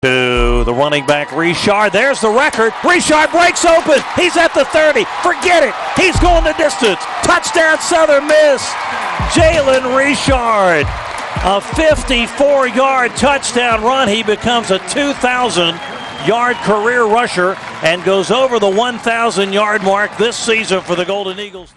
To the running back, Richard. There's the record. Richard breaks open. He's at the 30. Forget it. He's going the distance. Touchdown, Southern Miss. Jalen Richard. A 54-yard touchdown run. He becomes a 2,000-yard career rusher and goes over the 1,000-yard mark this season for the Golden Eagles.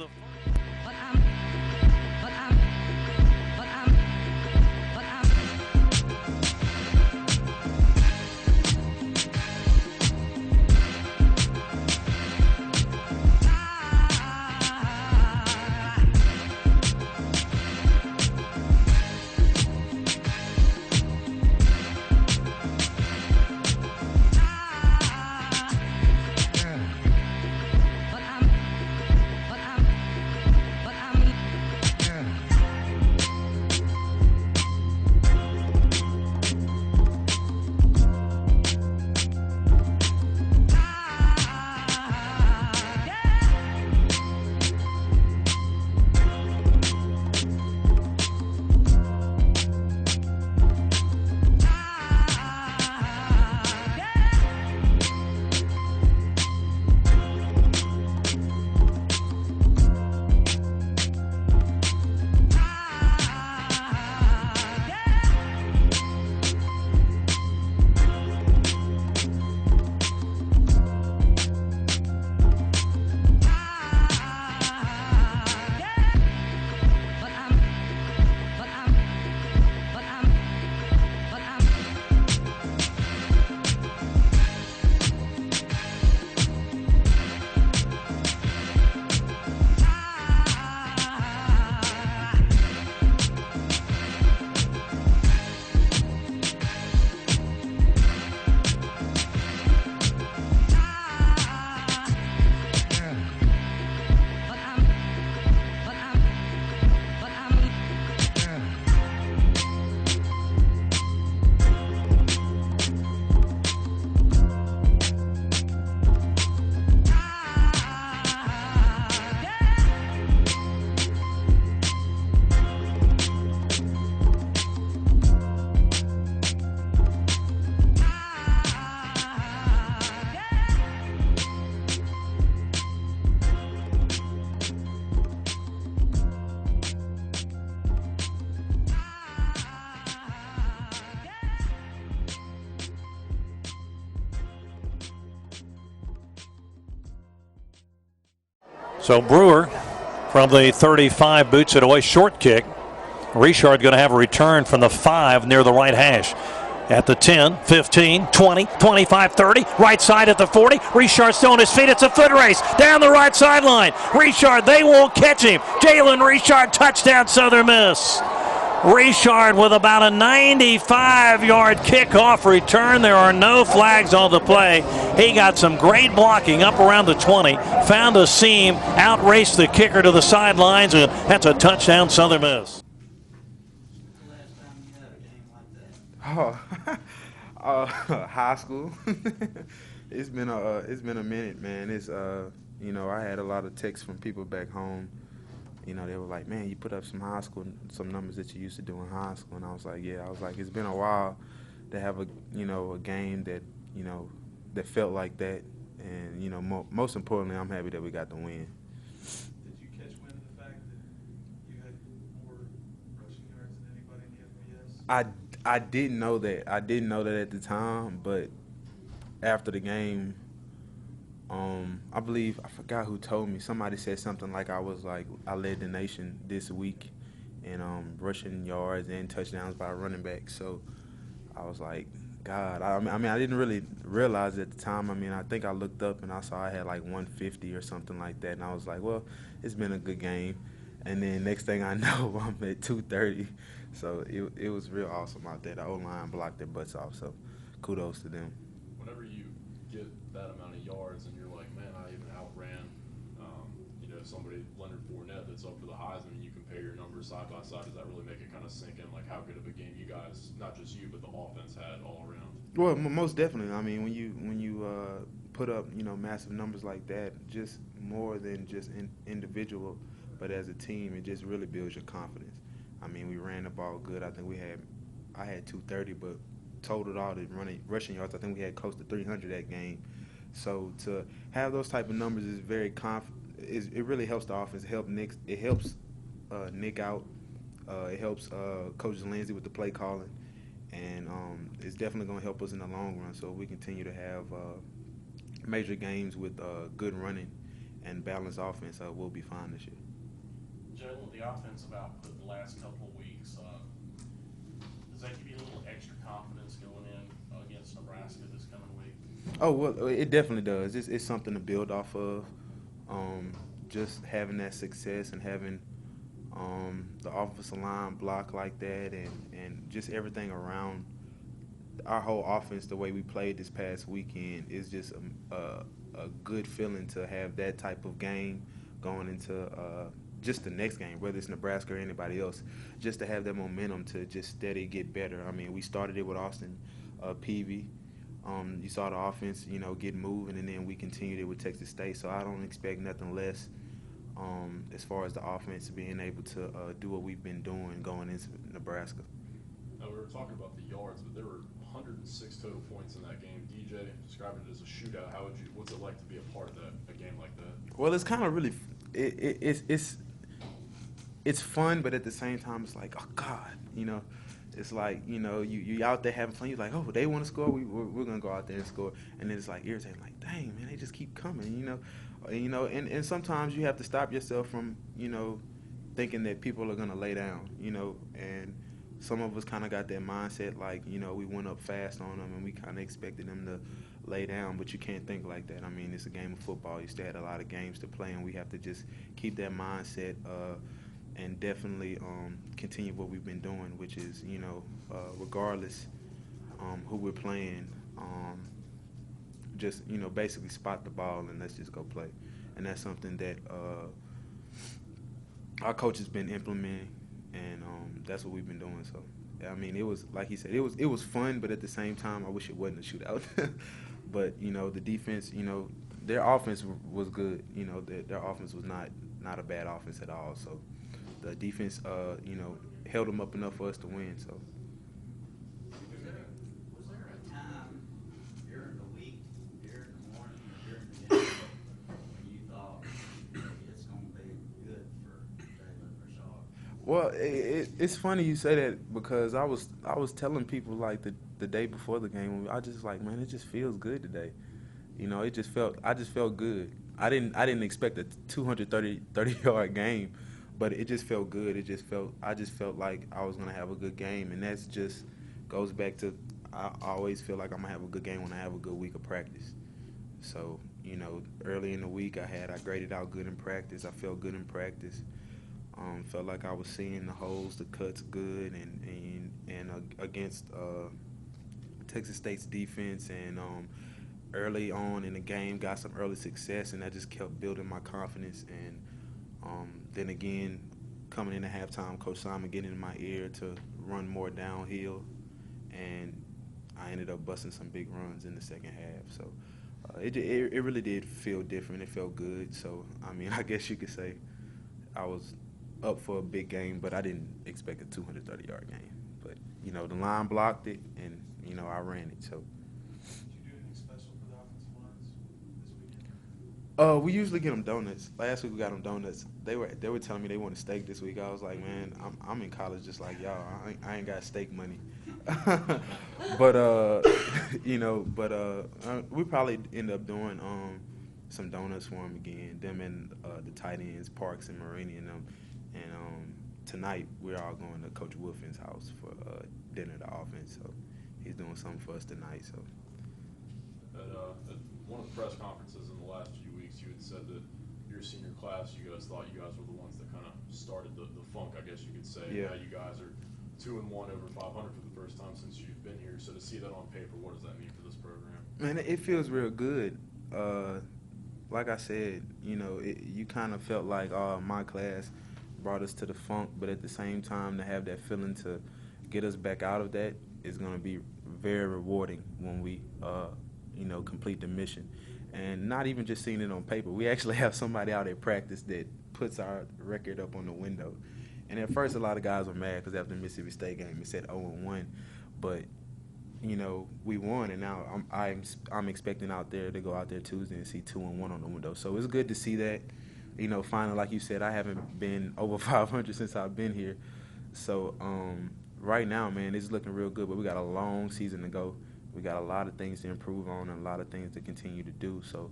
So Brewer from the 35 boots it away, short kick. Richard going to have a return from the 5 near the right hash. At the 10, 15, 20, 25, 30. Right side at the 40. Richard still on his feet. It's a foot race down the right sideline. Richard, they won't catch him. Jalen Richard, touchdown Southern Miss. Richard with about a 95-yard kickoff return. There are no flags on the play. He got some great blocking up around the 20. Found a seam, outraced the kicker to the sidelines, and that's a touchdown Southern Miss. High school. It's been a minute, man. It's I had a lot of texts from people back home. They were like, man, you put up some high school, some numbers that you used to do in high school. And I was like, yeah. I was like, it's been a while to have a game that, that felt like that. And, most importantly, I'm happy that we got the win. Did you catch wind of the fact that you had more rushing yards than anybody in the FBS? I didn't know that. I didn't know that at the time, but after the game, I believe, I forgot who told me. Somebody said something like I led the nation this week in rushing yards and touchdowns by running back. So I was like, God, I didn't really realize it at the time. I think I looked up and I saw I had like 150 or something like that, and I was like, well, it's been a good game. And then next thing I know, I'm at 230. So it was real awesome out there. The O-line blocked their butts off, so kudos to them. Whenever you get that amount of yards and you're like, man, I even outran, somebody, Leonard Fournette, that's up for the Heisman, and you compare your numbers side by side, does that really make it kind of sink in, like how good of a game you guys, not just you, but the offense had all around? Well, most definitely. When you put up, massive numbers like that, just more than just individual, but as a team, it just really builds your confidence. We ran the ball good. I think I had 230, but totaled all the rushing yards. I think we had close to 300 that game. So to have those type of numbers is very it really helps the offense. It helps Nick out. It helps Coach Lindsey with the play calling, and it's definitely going to help us in the long run. So we continue to have major games with good running and balanced offense. We'll be fine this year. Jalen, the offensive output the last couple of weeks, does that give you a little extra confidence going in against Nebraska this coming week? Oh, well, it definitely does. It's something to build off of. Just having that success and having the offensive line block like that and just everything around our whole offense, the way we played this past weekend, is just a good feeling to have that type of game going into just the next game, whether it's Nebraska or anybody else, just to have that momentum to just steady get better. I mean, we started it with Austin Peavy. You saw the offense, get moving, and then we continued it with Texas State. So I don't expect nothing less as far as the offense being able to do what we've been doing going into Nebraska. Now, we were talking about the yards, but there were 106 total points in that game. DJ described it as a shootout. What's it like to be a part of a game like that? Well, it's kind of really it's fun, but at the same time, it's like, oh God, it's like, you out there having fun. You're like, oh, they want to score, we're gonna go out there and score, and then it's like irritating, like, dang man, they just keep coming, and sometimes you have to stop yourself from, thinking that people are gonna lay down, and some of us kind of got that mindset, like, we went up fast on them and we kind of expected them to lay down, but you can't think like that. I mean, it's a game of football. You still had a lot of games to play, and we have to just keep that mindset and definitely continue what we've been doing, which is, regardless who we're playing, just, basically spot the ball and let's just go play. And that's something that our coach has been implementing, and that's what we've been doing. So, I mean, it was, like he said, it was fun, but at the same time, I wish it wasn't a shootout. But, the defense, their offense was good. Their offense was not a bad offense at all. So the defense, held them up enough for us to win. So. Was there a time during the week, during the morning, or during the day, when you thought it's going to be good for Jalen Rashard? Well, it's funny you say that, because I was telling people, like, the day before the game, I just like, man, it just feels good today. I just felt good. I didn't expect a 230-yard game, but it just felt good. I just felt like I was gonna have a good game, and that's just goes back to, I always feel like I'm gonna have a good game when I have a good week of practice. So, early in the week I graded out good in practice. I felt good in practice. Felt like I was seeing the holes, the cuts good, and against Texas State's defense, and early on in the game got some early success, and that just kept building my confidence. And then again, coming into halftime, Coach Simon getting in my ear to run more downhill, and I ended up busting some big runs in the second half. So it really did feel different. It felt good. So, I mean, I guess you could say I was up for a big game, but I didn't expect a 230-yard game. But, the line blocked it, and, I ran it. So. Did you do anything special for the offensive lines this weekend? We usually get them donuts. Last week we got them donuts. They were telling me they want a steak this week. I was like, man, I'm in college just like y'all. I ain't got steak money. But we probably end up doing some donuts for them again. Them and the tight ends, Parks and Marini and them. And tonight we're all going to Coach Wolfen's house for dinner, the offense. So he's doing something for us tonight. So. At one of the press conferences in the last few weeks, you had said that your senior class, you guys thought you guys were the ones that kind of started the funk, I guess you could say. Yeah. Now you guys are 2-1 over 500 for the first time since you've been here. So to see that on paper, what does that mean for this program? Man, it feels real good. Like I said, you kind of felt like, my class brought us to the funk, but at the same time, to have that feeling to get us back out of that is going to be very rewarding when we, complete the mission. And not even just seeing it on paper. We actually have somebody out at practice that puts our record up on the window. And at first, a lot of guys were mad because after the Mississippi State game, it said 0-1. But we won, and now I'm expecting out there to go out there Tuesday and see 2-1 on the window. So it's good to see that. Finally, like you said, I haven't been over 500 since I've been here. So right now, man, it's looking real good. But we got a long season to go. We got a lot of things to improve on and a lot of things to continue to do. So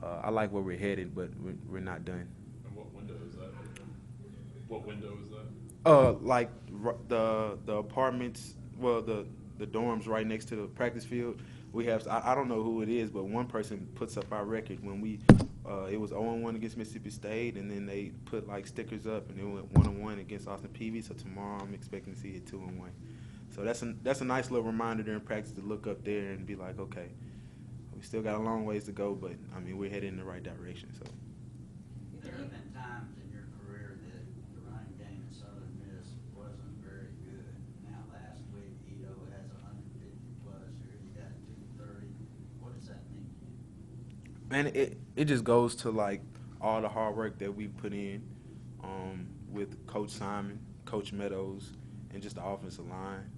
I like where we're headed, but we're not done. And what window is that? What window is that? Like the apartments, well, the dorms right next to the practice field. We have, I don't know who it is, but one person puts up our record when it was 0-1 against Mississippi State, and then they put like stickers up, and it went 1-1 against Austin Peay. So tomorrow I'm expecting to see it 2-1. So that's a nice little reminder during practice to look up there and be like, okay, we still got a long ways to go, but I mean we're headed in the right direction. So. There have been times in your career that the running game at Southern Miss wasn't very good. Now last week Ito has 150 plus. You got 230. What does that mean to you? Man, it just goes to like all the hard work that we put in with Coach Simon, Coach Meadows, and just the offensive line.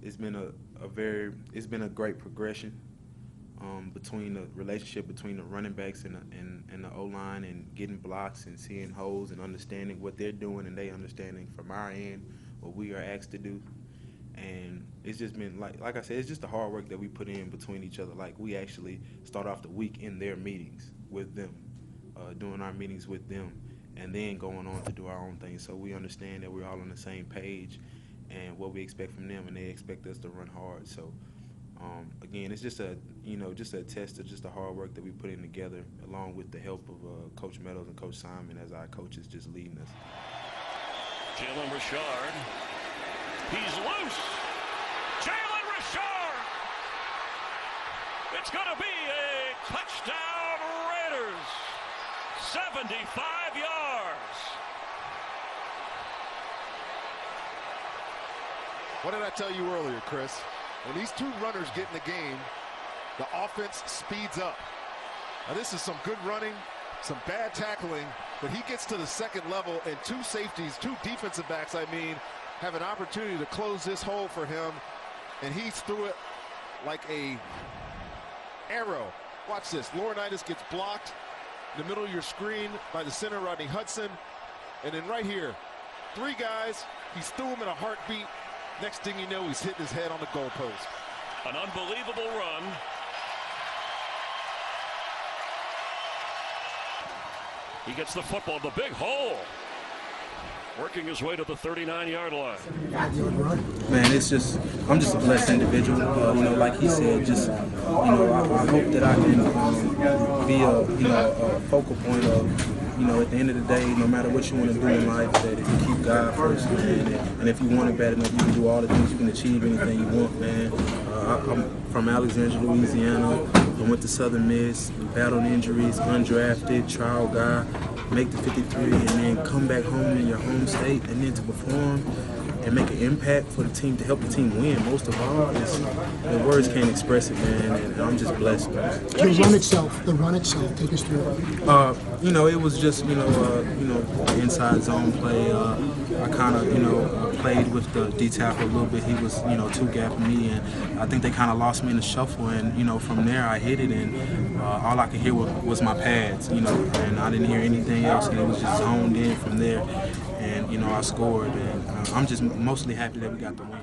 It's been a great progression between the relationship between the running backs and the O-line, and getting blocks and seeing holes and understanding what they're doing, and they understanding from our end what we are asked to do. And it's just been like I said, it's just the hard work that we put in between each other. Like we actually start off the week in their meetings with them, doing our meetings with them, and then going on to do our own thing. So we understand that we're all on the same page and what we expect from them, and they expect us to run hard. So again, it's just a test of just the hard work that we put in together, along with the help of Coach Meadows and Coach Simon as our coaches just leading us. Jalen Richard. He's loose. Jalen Richard. It's going to be a touchdown, Raiders. 75 yards. What did I tell you earlier, Chris? When these two runners get in the game, the offense speeds up. Now, this is some good running, some bad tackling, but he gets to the second level, and two safeties, two defensive backs, have an opportunity to close this hole for him, and he threw it like a arrow. Watch this. Laurinaitis gets blocked in the middle of your screen by the center, Rodney Hudson, and then right here, three guys, he's threw him in a heartbeat. Next thing you know, he's hitting his head on the goalpost. An unbelievable run. He gets the football, the big hole. Working his way to the 39-yard line. Man, I'm just a blessed individual. Like he said, I hope that I can be a focal point of, at the end of the day, no matter what you want to do in life, that if you keep God first, man, and if you want it bad enough, you can do all the things, you can achieve anything you want, man. I'm from Alexandria, Louisiana. I went to Southern Miss, battled injuries, undrafted, trial guy, make the 53, and then come back home in your home state, and then to perform and make an impact for the team, to help the team win. Most of all, the words can't express it, man, and I'm just blessed, man. The run itself, take us through it. It was just, inside zone play. I kind of, played with the D-tackle a little bit. He was, two-gapping me, and I think they kind of lost me in the shuffle, and, from there I hit it, and all I could hear was my pads, and I didn't hear anything else, and it was just zoned in from there, and, I scored, and I'm just mostly happy that we got the win.